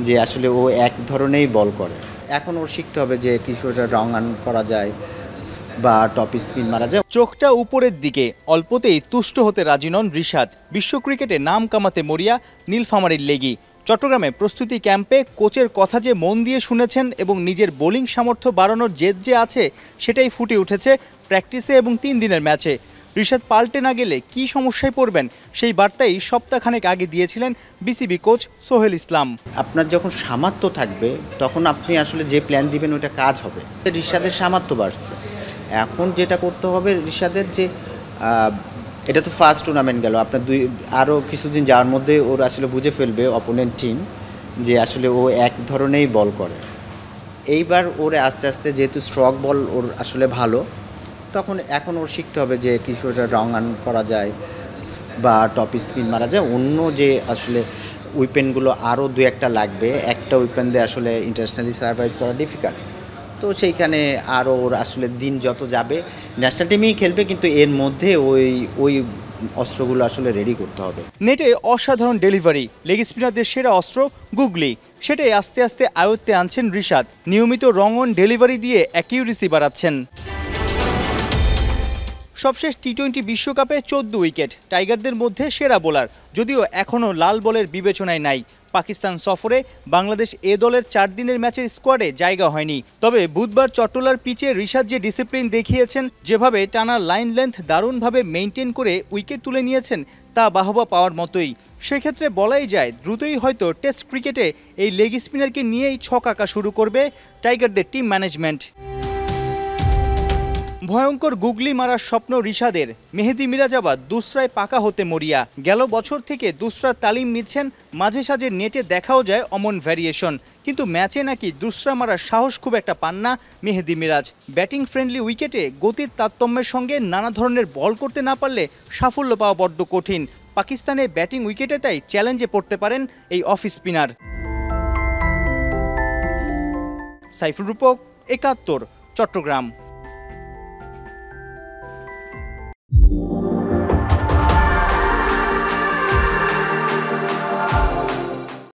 যে আসলে ও এক ধরনেরই বল করে। এখন ওর শিখতে হবে যে কি করে রং রান করা যায় বা টপ স্পিন মারা যায়। চোখটা উপরের দিকে, অল্পতেই তুষ্ট হতে রাজি নন রিশাদ। বিশ্ব ক্রিকেটে নাম কামাতে মরিয়া নীলফামারীর লেগি। চট্টগ্রামে প্রস্তুতি ক্যাম্পে কোচের কথা যে মন দিয়ে শুনেছেন এবং নিজের বোলিং সামর্থ্য বাড়ানোর জেদ যে আছে সেটাই ফুটে উঠেছে প্র্যাকটিসে এবং 3 দিনের ম্যাচে। রিশাদ পাল্টে না গেলে কী সমস্যায় পড়বেন সেই বার্তাই সপ্তাহখানেক আগে দিয়েছিলেন বিসিবি কোচ সোহেল ইসলাম। আপনার যখন সামর্থ্য থাকবে তখন আপনি আসলে যে প্ল্যান দিবেন ওটা কাজ হবে। রিশাদের সামর্থ্য বাড়ছে, এখন যেটা করতে হবে রিশাদের যে এটা তো ফার্স্ট টুর্নামেন্ট গেল, আপনার আরও কিছুদিন যাওয়ার মধ্যে ওর আসলে বুঝে ফেলবে অপোনেন্ট টিম যে আসলে ও এক ধরনেরই বল করে। এইবার ওরে আস্তে আস্তে যেহেতু স্ট্রক বল ওর আসলে ভালো, এখন ওর শিখতে হবে যে কী করে রং রান করা যায় বা টপ স্পিন মারা যায়। অন্য যে আসলে উইপেনগুলো আরও 2-1টা লাগবে, একটা উইপেন দিয়ে আসলে ইন্টারন্যাশনালি সার্ভাইভ করা ডিফিকাল্ট। তো সেইখানে আরও ওর আসলে দিন যত যাবে ন্যাশনাল টিমেই খেলবে, কিন্তু এর মধ্যে ওই অস্ত্রগুলো আসলে রেডি করতে হবে। নেটে অসাধারণ ডেলিভারি, লেগ স্পিনারদের সেরা অস্ত্র গুগলি, সেটাই আস্তে আস্তে আয়ত্তে আনছেন রিশাদ। নিয়মিত রং অন ডেলিভারি দিয়ে অ্যাকিউরেসি বাড়াচ্ছেন। সবশেষ টি-20 বিশ্বকাপে 14 উইকেট, টাইগারদের মধ্যে সেরা বোলার, যদিও এখনও লাল বলের বিবেচনায় নাই। পাকিস্তান সফরে বাংলাদেশ এ দলের 4 দিনের ম্যাচের স্কোয়াডে জায়গা হয়নি। তবে বুধবার চট্টলার পিচে রিশাদ যে ডিসিপ্লিন দেখিয়েছেন, যেভাবে টানা লাইন লেন্থ দারুণভাবে মেইনটেইন করে উইকেট তুলে নিয়েছেন, তা বাহবা পাওয়ার মতোই। সেক্ষেত্রে বলাই যায় দ্রুতই হয়তো টেস্ট ক্রিকেটে এই লেগ স্পিনারকে নিয়েই ছক আঁকা শুরু করবে টাইগারদের টিম ম্যানেজমেন্ট। ভয়ঙ্কর গুগলি মারার স্বপ্ন রিশাদের। মেহেদী মিরাজ আবার দুসরায় পাকা হতে মরিয়া। গেল বছর থেকে দুসরার তালিম নিচ্ছেন, মাঝে সাঝে নেটে দেখাও যায় অমন ভ্যারিয়েশন। কিন্তু ম্যাচে নাকি দুসরা মারার সাহস খুব একটা পান না মেহেদী মিরাজ। ব্যাটিং ফ্রেন্ডলি উইকেটে গতির তারতম্যের সঙ্গে নানা ধরনের বল করতে না পারলে সাফল্য পাওয়া বড্ড কঠিন। পাকিস্তানে ব্যাটিং উইকেটে তাই চ্যালেঞ্জে পড়তে পারেন এই অফ স্পিনার। সাইফুল রূপক, 71, চট্টগ্রাম।